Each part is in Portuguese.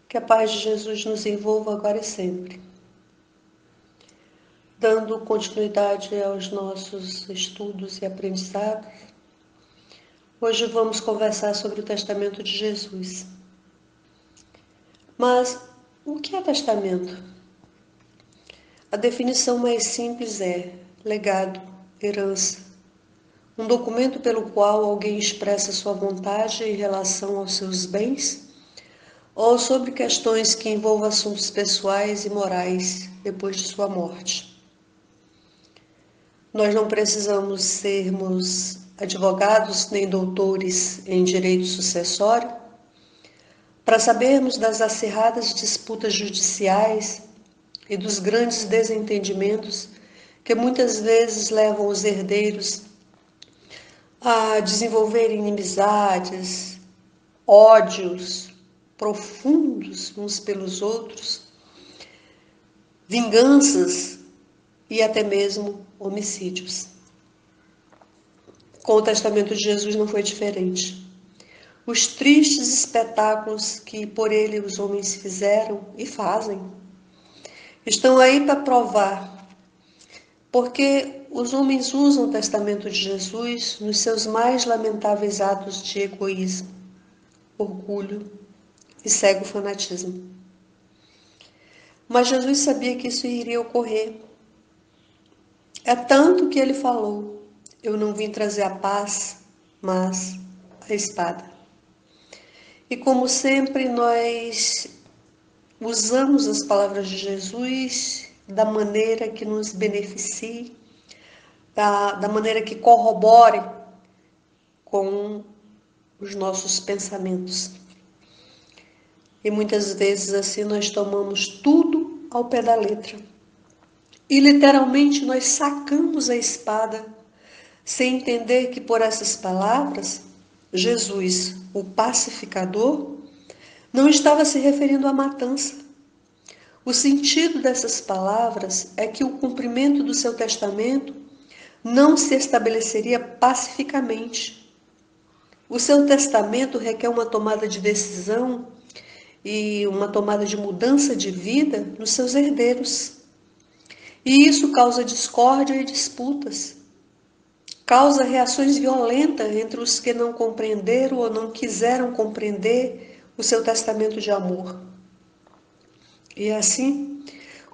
Que a paz de Jesus nos envolva agora e sempre. Dando continuidade aos nossos estudos e aprendizados, hoje vamos conversar sobre o testamento de Jesus. Mas o que é testamento? A definição mais simples é legado, herança, um documento pelo qual alguém expressa sua vontade em relação aos seus bens ou sobre questões que envolvam assuntos pessoais e morais depois de sua morte. Nós não precisamos sermos advogados nem doutores em direito sucessório para sabermos das acirradas disputas judiciais e dos grandes desentendimentos que muitas vezes levam os herdeiros a desenvolver inimizades, ódios profundos uns pelos outros, vinganças e até mesmo homicídios. Com o testamento de Jesus não foi diferente. Os tristes espetáculos que por ele os homens fizeram e fazem estão aí para provar, porque os homens usam o testamento de Jesus nos seus mais lamentáveis atos de egoísmo, orgulho e cego fanatismo. Mas Jesus sabia que isso iria ocorrer. É tanto que ele falou: eu não vim trazer a paz, mas a espada. E como sempre, nós usamos as palavras de Jesus da maneira que nos beneficie, da maneira que corrobore com os nossos pensamentos. E muitas vezes assim nós tomamos tudo ao pé da letra. E literalmente nós sacamos a espada, sem entender que por essas palavras, Jesus, o pacificador, não estava se referindo à matança. O sentido dessas palavras é que o cumprimento do seu testamento não se estabeleceria pacificamente. O seu testamento requer uma tomada de decisão e uma tomada de mudança de vida nos seus herdeiros. E isso causa discórdia e disputas. Causa reações violentas entre os que não compreenderam ou não quiseram compreender o seu testamento de amor. E assim,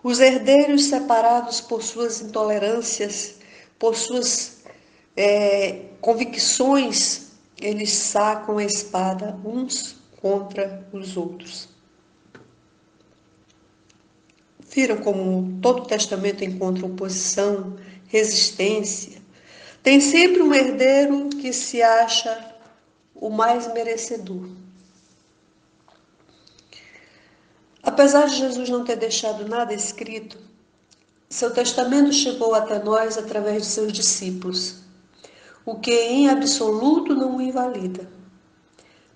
os herdeiros separados por suas intolerâncias, por suas convicções, eles sacam a espada uns contra os outros. Viram como todo testamento encontra oposição, resistência. Tem sempre um herdeiro que se acha o mais merecedor. Apesar de Jesus não ter deixado nada escrito, seu testamento chegou até nós através de seus discípulos, o que em absoluto não o invalida.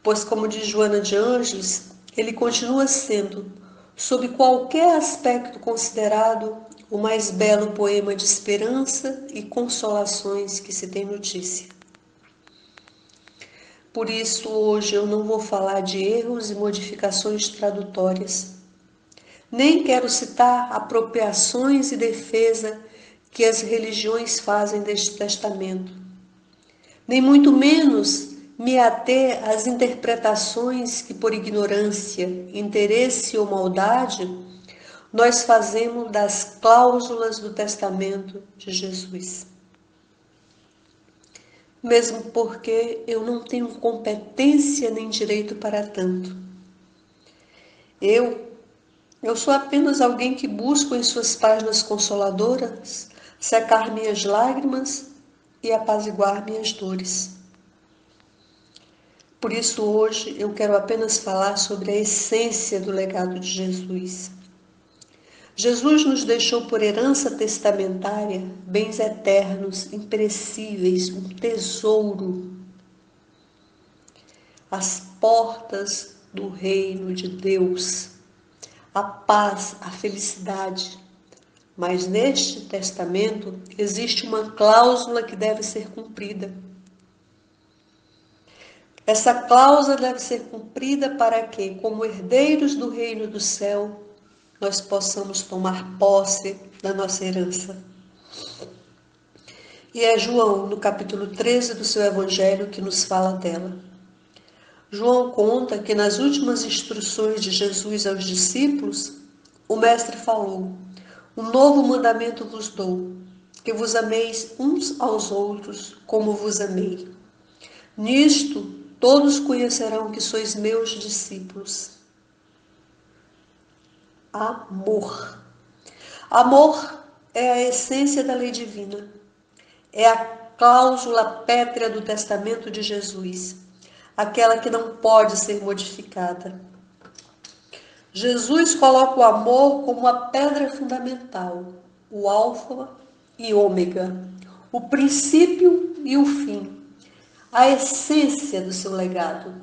Pois, como diz Joana de Ângeles, ele continua sendo, sob qualquer aspecto considerado, o mais belo poema de esperança e consolações que se tem notícia. Por isso, hoje eu não vou falar de erros e modificações tradutórias. Nem quero citar apropriações e defesa que as religiões fazem deste testamento. Nem muito menos me ater às interpretações que, por ignorância, interesse ou maldade, nós fazemos das cláusulas do testamento de Jesus. Mesmo porque eu não tenho competência nem direito para tanto. Eu sou apenas alguém que busco em suas páginas consoladoras secar minhas lágrimas e apaziguar minhas dores. Por isso hoje eu quero apenas falar sobre a essência do legado de Jesus. Jesus nos deixou por herança testamentária bens eternos, imperecíveis, um tesouro. As portas do reino de Deus, a paz, a felicidade. Mas neste testamento existe uma cláusula que deve ser cumprida. Essa cláusula deve ser cumprida para que, como herdeiros do reino do céu, nós possamos tomar posse da nossa herança. E é João, no capítulo 13 do seu evangelho, que nos fala dela. João conta que nas últimas instruções de Jesus aos discípulos, o mestre falou: "Um novo mandamento vos dou, que vos ameis uns aos outros como vos amei. Nisto todos conhecerão que sois meus discípulos." Amor. Amor é a essência da lei divina. É a cláusula pétrea do testamento de Jesus, aquela que não pode ser modificada. Jesus coloca o amor como a pedra fundamental, o alfa e ômega, o princípio e o fim, a essência do seu legado.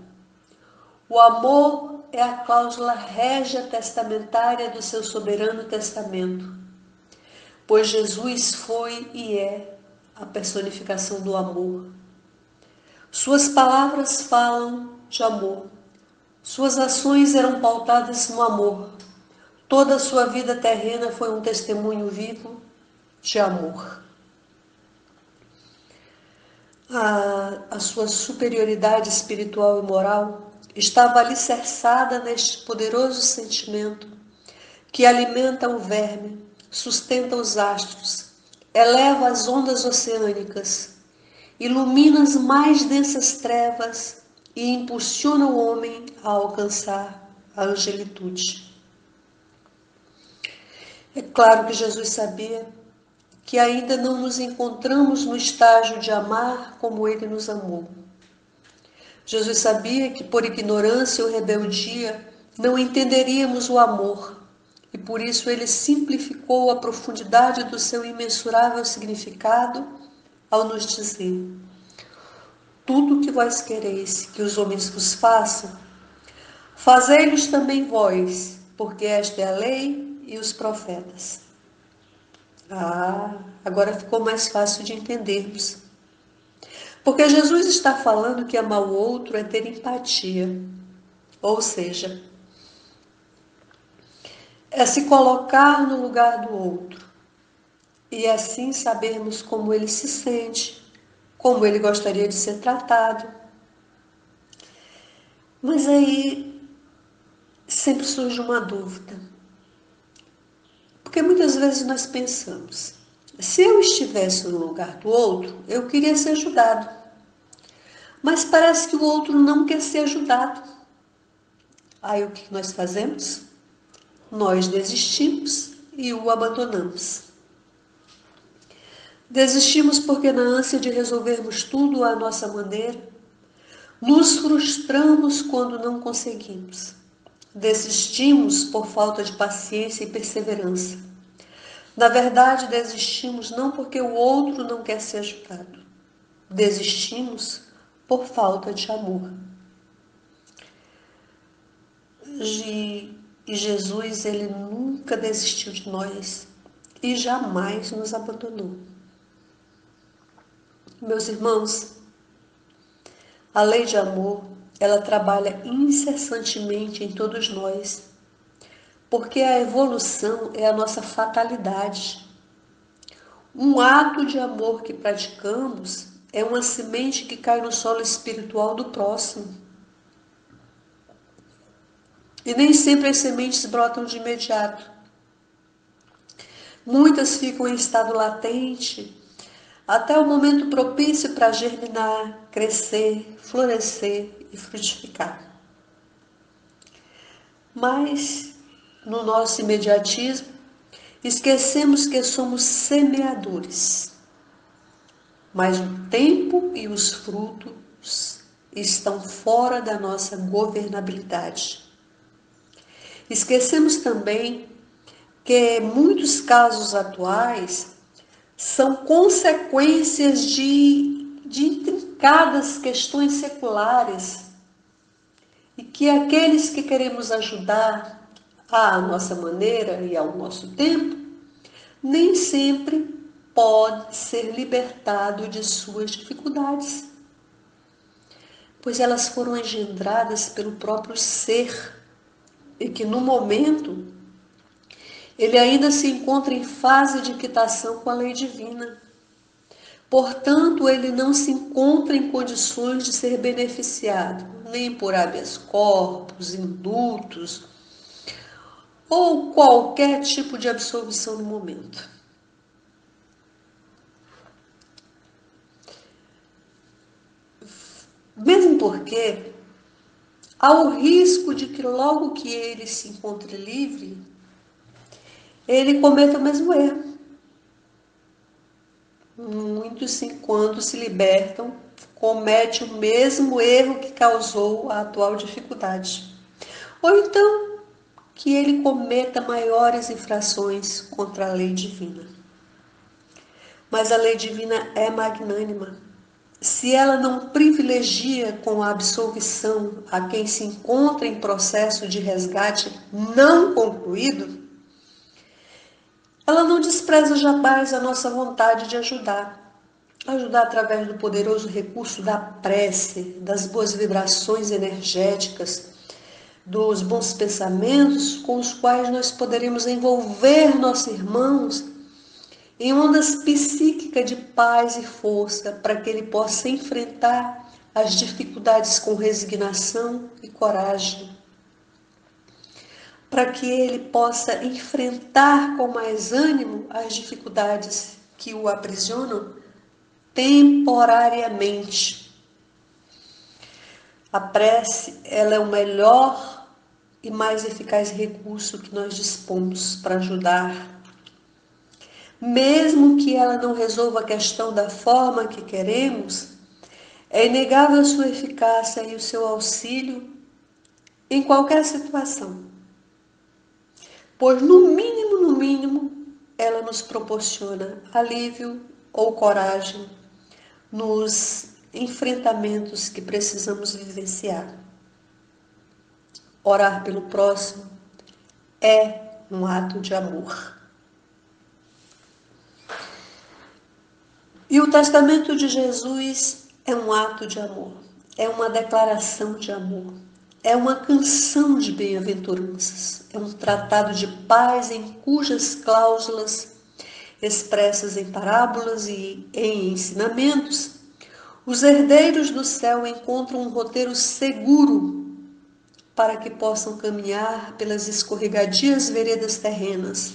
O amor é a cláusula régia testamentária do seu soberano testamento, pois Jesus foi e é a personificação do amor. Suas palavras falam de amor. Suas ações eram pautadas no amor. Toda a sua vida terrena foi um testemunho vivo de amor. A sua superioridade espiritual e moral estava alicerçada neste poderoso sentimento que alimenta o verme, sustenta os astros, eleva as ondas oceânicas, ilumina as mais densas trevas e impulsiona o homem a alcançar a angelitude. É claro que Jesus sabia que ainda não nos encontramos no estágio de amar como Ele nos amou. Jesus sabia que por ignorância ou rebeldia não entenderíamos o amor e por isso Ele simplificou a profundidade do seu imensurável significado ao nos dizer: tudo o que vós quereis que os homens vos façam, fazei-los também vós, porque esta é a lei e os profetas. Agora ficou mais fácil de entendermos. Porque Jesus está falando que amar o outro é ter empatia. Ou seja, é se colocar no lugar do outro. E assim sabermos como ele se sente, como ele gostaria de ser tratado. Mas aí sempre surge uma dúvida. Porque muitas vezes nós pensamos: se eu estivesse no lugar do outro, eu queria ser ajudado. Mas parece que o outro não quer ser ajudado. Aí o que nós fazemos? Nós desistimos e o abandonamos. Desistimos porque, na ânsia de resolvermos tudo à nossa maneira, nos frustramos quando não conseguimos. Desistimos por falta de paciência e perseverança. Na verdade, desistimos não porque o outro não quer ser ajudado. Desistimos por falta de amor. E Jesus, ele nunca desistiu de nós e jamais nos abandonou. Meus irmãos, a lei de amor, ela trabalha incessantemente em todos nós, porque a evolução é a nossa fatalidade. Um ato de amor que praticamos é uma semente que cai no solo espiritual do próximo. E nem sempre as sementes brotam de imediato. Muitas ficam em estado latente, até o momento propício para germinar, crescer, florescer e frutificar. Mas, no nosso imediatismo, esquecemos que somos semeadores. Mas o tempo e os frutos estão fora da nossa governabilidade. Esquecemos também que muitos casos atuais são consequências de intrincadas questões seculares e que aqueles que queremos ajudar à nossa maneira e ao nosso tempo, nem sempre pode ser libertado de suas dificuldades, pois elas foram engendradas pelo próprio ser e que no momento ele ainda se encontra em fase de equitação com a lei divina. Portanto, ele não se encontra em condições de ser beneficiado, nem por habeas corpus, indultos ou qualquer tipo de absolvição no momento. Mesmo porque há o risco de que logo que ele se encontre livre, ele cometa o mesmo erro. Muitos, quando se libertam, cometem o mesmo erro que causou a atual dificuldade. Ou então, que ele cometa maiores infrações contra a lei divina. Mas a lei divina é magnânima. Se ela não privilegia com a absolvição a quem se encontra em processo de resgate não concluído, ela não despreza jamais a nossa vontade de ajudar. Ajudar através do poderoso recurso da prece, das boas vibrações energéticas, dos bons pensamentos com os quais nós poderemos envolver nossos irmãos em ondas psíquicas de paz e força para que ele possa enfrentar as dificuldades com resignação e coragem, para que ele possa enfrentar com mais ânimo as dificuldades que o aprisionam temporariamente. A prece, ela é o melhor e mais eficaz recurso que nós dispomos para ajudar. Mesmo que ela não resolva a questão da forma que queremos, é inegável a sua eficácia e o seu auxílio em qualquer situação. Pois no mínimo, ela nos proporciona alívio ou coragem nos enfrentamentos que precisamos vivenciar. Orar pelo próximo é um ato de amor. E o testamento de Jesus é um ato de amor, é uma declaração de amor, é uma canção de bem-aventuranças, é um tratado de paz em cujas cláusulas, expressas em parábolas e em ensinamentos, os herdeiros do céu encontram um roteiro seguro para que possam caminhar pelas escorregadias veredas terrenas,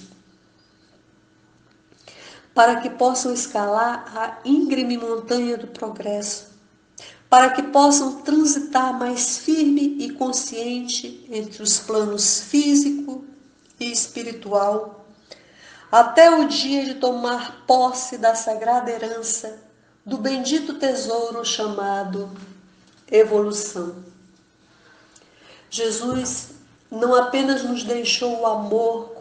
para que possam escalar a íngreme montanha do progresso, para que possam transitar mais firme e consciente entre os planos físico e espiritual, até o dia de tomar posse da sagrada herança, do bendito tesouro chamado evolução. Jesus não apenas nos deixou o amor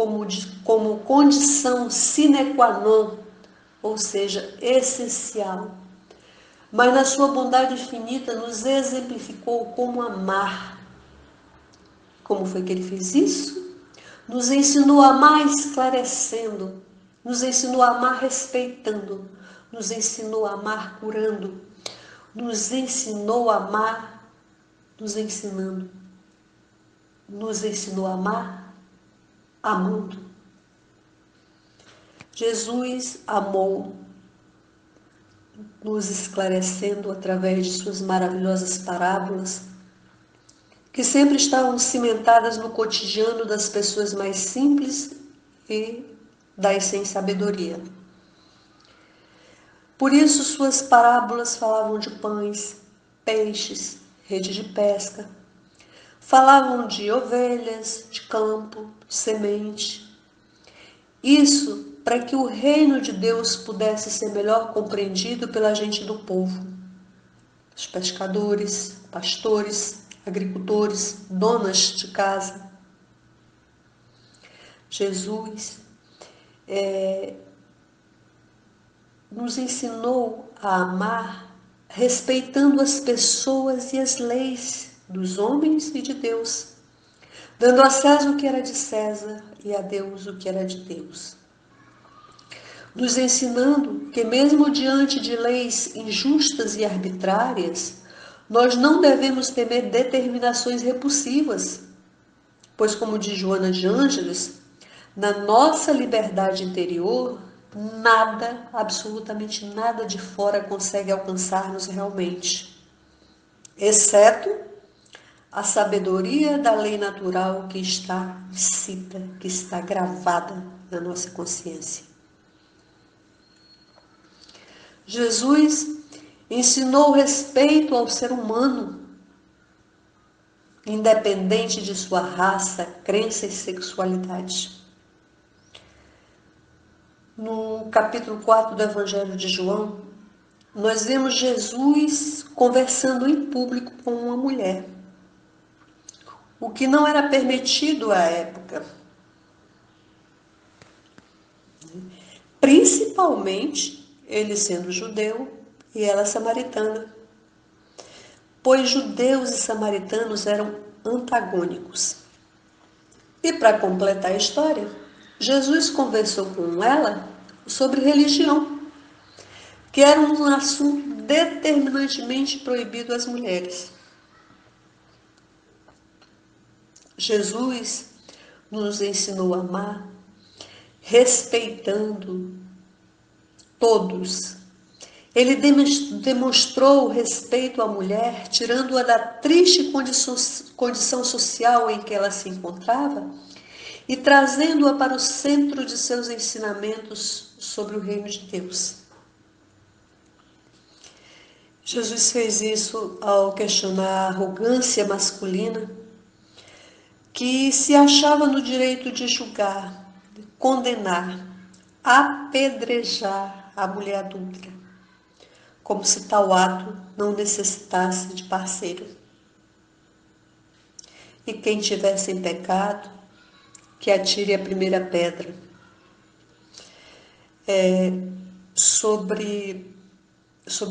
como condição sine qua non, ou seja, essencial, mas na sua bondade infinita nos exemplificou como amar. Como foi que ele fez isso? Nos ensinou a amar esclarecendo, nos ensinou a amar respeitando, nos ensinou a amar curando, nos ensinou a amar nos ensinando, nos ensinou a amar amando. Jesus amou, nos esclarecendo através de suas maravilhosas parábolas, que sempre estavam cimentadas no cotidiano das pessoas mais simples e das sem sabedoria. Por isso suas parábolas falavam de pães, peixes, rede de pesca, falavam de ovelhas, de campo, semente. Isso para que o reino de Deus pudesse ser melhor compreendido pela gente do povo. Os pescadores, pastores, agricultores, donas de casa. Jesus nos ensinou a amar respeitando as pessoas e as leis dos homens e de Deus, dando a César o que era de César e a Deus o que era de Deus. Nos ensinando que mesmo diante de leis injustas e arbitrárias, nós não devemos temer determinações repulsivas, pois, como diz Joana de Ângeles, na nossa liberdade interior, nada, absolutamente nada de fora consegue alcançar-nos realmente, exceto a sabedoria da lei natural que está escrita, que está gravada na nossa consciência. Jesus ensinou respeito ao ser humano, independente de sua raça, crença e sexualidade. No capítulo 4 do Evangelho de João, nós vemos Jesus conversando em público com uma mulher, o que não era permitido à época, principalmente ele sendo judeu e ela samaritana, pois judeus e samaritanos eram antagônicos. E para completar a história, Jesus conversou com ela sobre religião, que era um assunto determinantemente proibido às mulheres. Jesus nos ensinou a amar, respeitando todos. Ele demonstrou respeito à mulher, tirando-a da triste condição social em que ela se encontrava e trazendo-a para o centro de seus ensinamentos sobre o reino de Deus. Jesus fez isso ao questionar a arrogância masculina que se achava no direito de julgar, condenar, apedrejar a mulher adúltera, como se tal ato não necessitasse de parceiro. E quem tiver sem pecado, que atire a primeira pedra. Sobre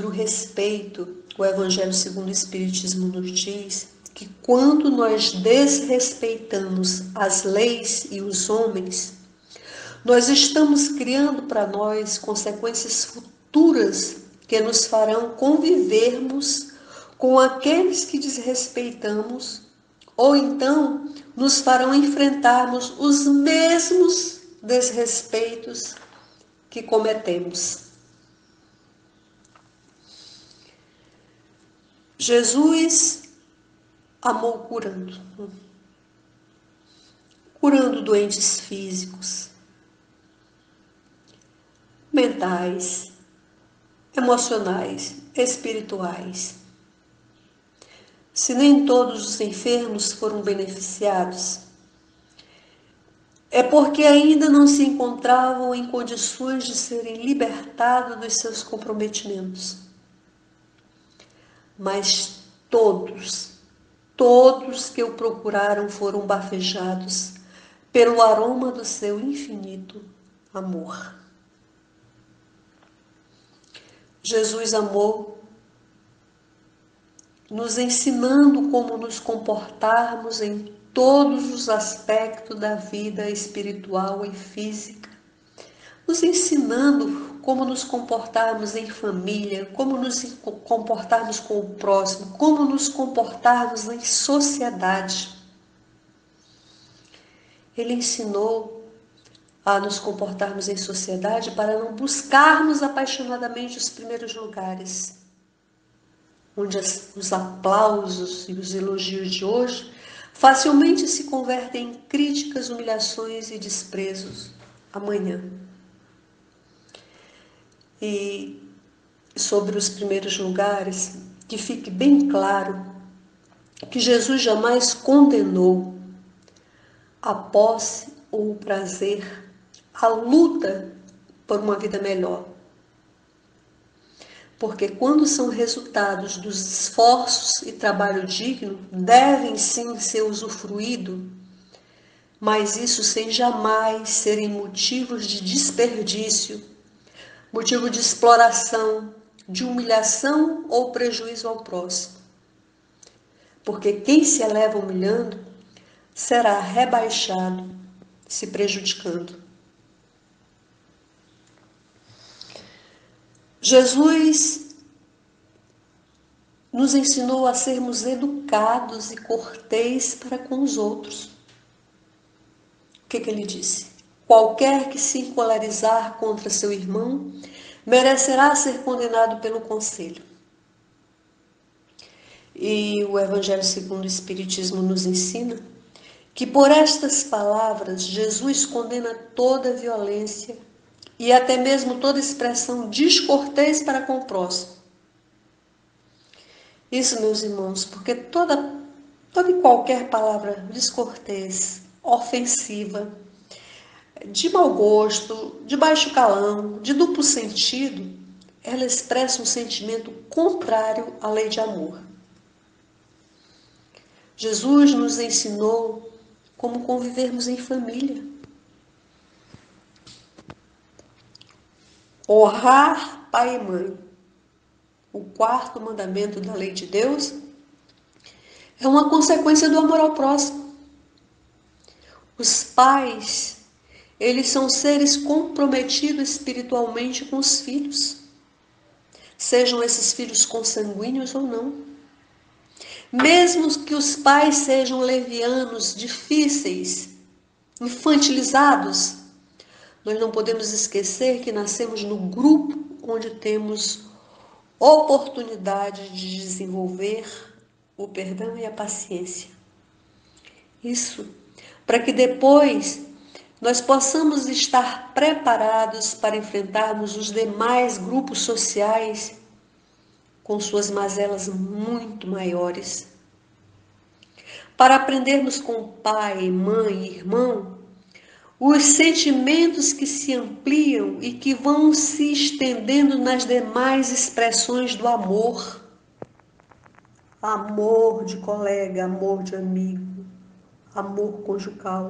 o respeito, o Evangelho segundo o Espiritismo nos diz que quando nós desrespeitamos as leis e os homens, nós estamos criando para nós consequências futuras que nos farão convivermos com aqueles que desrespeitamos, ou então nos farão enfrentarmos os mesmos desrespeitos que cometemos. Jesus amou curando doentes físicos, mentais, emocionais, espirituais. Se nem todos os enfermos foram beneficiados, é porque ainda não se encontravam em condições de serem libertados dos seus comprometimentos. Mas todos que o procuraram foram bafejados pelo aroma do seu infinito amor. Jesus amou, nos ensinando como nos comportarmos em todos os aspectos da vida espiritual e física, nos ensinando como nos comportarmos em família, como nos comportarmos com o próximo, como nos comportarmos em sociedade. Ele ensinou a nos comportarmos em sociedade para não buscarmos apaixonadamente os primeiros lugares, onde os aplausos e os elogios de hoje facilmente se convertem em críticas, humilhações e desprezos amanhã. E sobre os primeiros lugares, que fique bem claro que Jesus jamais condenou a posse ou o prazer, a luta por uma vida melhor. Porque quando são resultados dos esforços e trabalho digno, devem sim ser usufruídos, mas isso sem jamais serem motivos de desperdício, motivo de exploração, de humilhação ou prejuízo ao próximo. Porque quem se eleva humilhando será rebaixado, se prejudicando. Jesus nos ensinou a sermos educados e corteis para com os outros. O que ele disse? Qualquer que se encolerizar contra seu irmão merecerá ser condenado pelo conselho. E o Evangelho segundo o Espiritismo nos ensina que por estas palavras Jesus condena toda violência e até mesmo toda expressão descortês para com o próximo. Isso, meus irmãos, porque toda e qualquer palavra descortês, ofensiva, de mau gosto, de baixo calão, de duplo sentido, ela expressa um sentimento contrário à lei de amor. Jesus nos ensinou como convivermos em família. Honrar pai e mãe. O quarto mandamento da lei de Deus é uma consequência do amor ao próximo. Os pais, eles são seres comprometidos espiritualmente com os filhos, sejam esses filhos consanguíneos ou não. Mesmo que os pais sejam levianos, difíceis, infantilizados, nós não podemos esquecer que nascemos no grupo onde temos oportunidade de desenvolver o perdão e a paciência. Isso, para que depois nós possamos estar preparados para enfrentarmos os demais grupos sociais com suas mazelas muito maiores. Para aprendermos com pai, mãe e irmão, os sentimentos que se ampliam e que vão se estendendo nas demais expressões do amor. Amor de colega, amor de amigo, amor conjugal,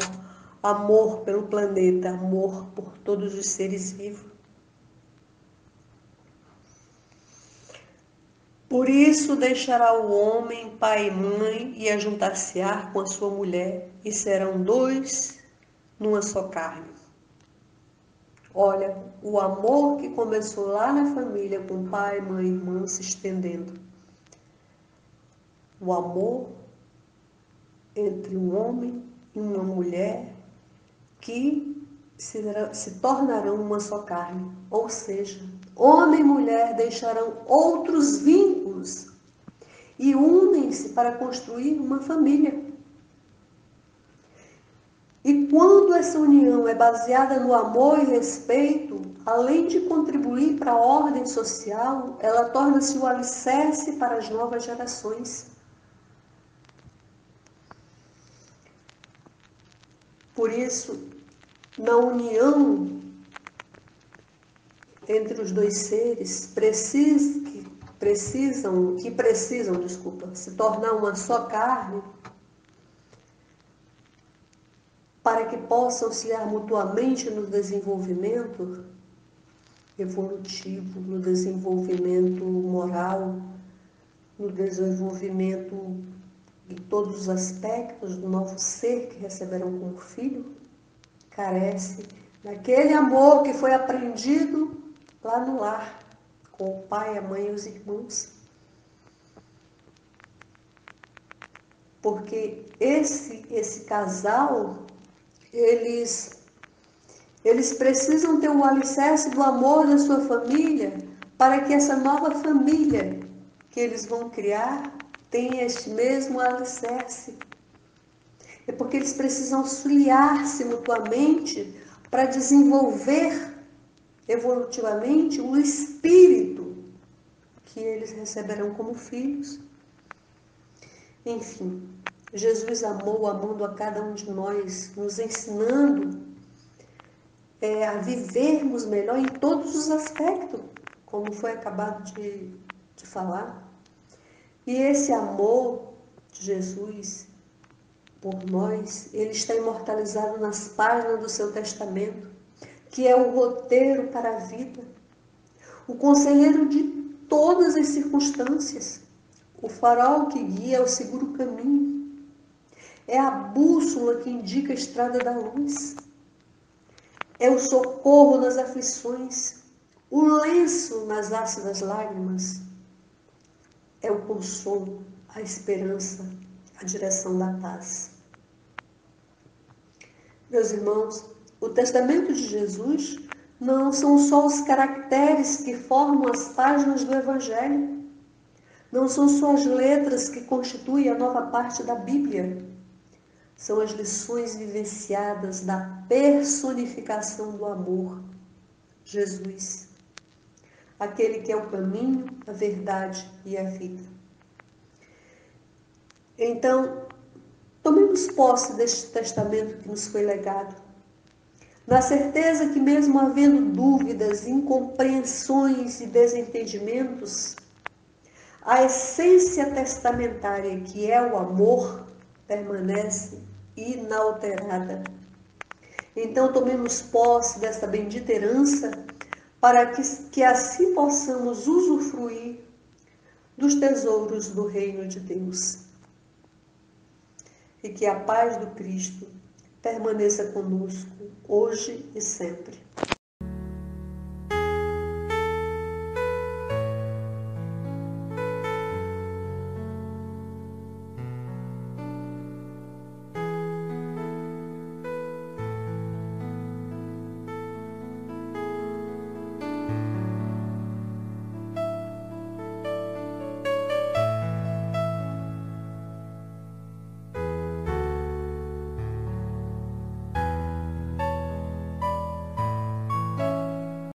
amor pelo planeta, amor por todos os seres vivos. Por isso deixará o homem pai e mãe e ajuntar-se-á com a sua mulher, e serão dois numa só carne. Olha, o amor que começou lá na família com pai, mãe e irmã se estendendo. O amor entre um homem e uma mulher que se tornarão uma só carne. Ou seja, homem e mulher deixarão outros vínculos e unem-se para construir uma família. E quando essa união é baseada no amor e respeito, além de contribuir para a ordem social, ela torna-se o alicerce para as novas gerações. Por isso, na união entre os dois seres, precisam se tornar uma só carne, para que possam auxiliar mutuamente no desenvolvimento evolutivo, no desenvolvimento moral, no desenvolvimento de todos os aspectos do novo ser que receberão como filho, carece daquele amor que foi aprendido lá no lar, com o pai, a mãe e os irmãos. Porque esse casal, eles precisam ter o alicerce do amor da sua família para que essa nova família que eles vão criar tenha este mesmo alicerce. É porque eles precisam auxiliar-se mutuamente para desenvolver evolutivamente o espírito que eles receberão como filhos. Enfim, Jesus amando a cada um de nós, nos ensinando a vivermos melhor em todos os aspectos, como foi acabado de falar. E esse amor de Jesus por nós, ele está imortalizado nas páginas do seu testamento, que é o roteiro para a vida, o conselheiro de todas as circunstâncias, o farol que guia o seguro caminho. é a bússola que indica a estrada da luz, é o socorro nas aflições, o lenço nas ácidas lágrimas, é o consolo, a esperança, a direção da paz. Meus irmãos, o testamento de Jesus não são só os caracteres que formam as páginas do Evangelho, não são só as letras que constituem a nova parte da Bíblia, são as lições vivenciadas da personificação do amor, Jesus, aquele que é o caminho, a verdade e a vida. Então, tomemos posse deste testamento que nos foi legado, na certeza que mesmo havendo dúvidas, incompreensões e desentendimentos, a essência testamentária, que é o amor, permanece inalterada. Então tomemos posse desta bendita herança para que assim possamos usufruir dos tesouros do reino de Deus. E que a paz do Cristo permaneça conosco hoje e sempre.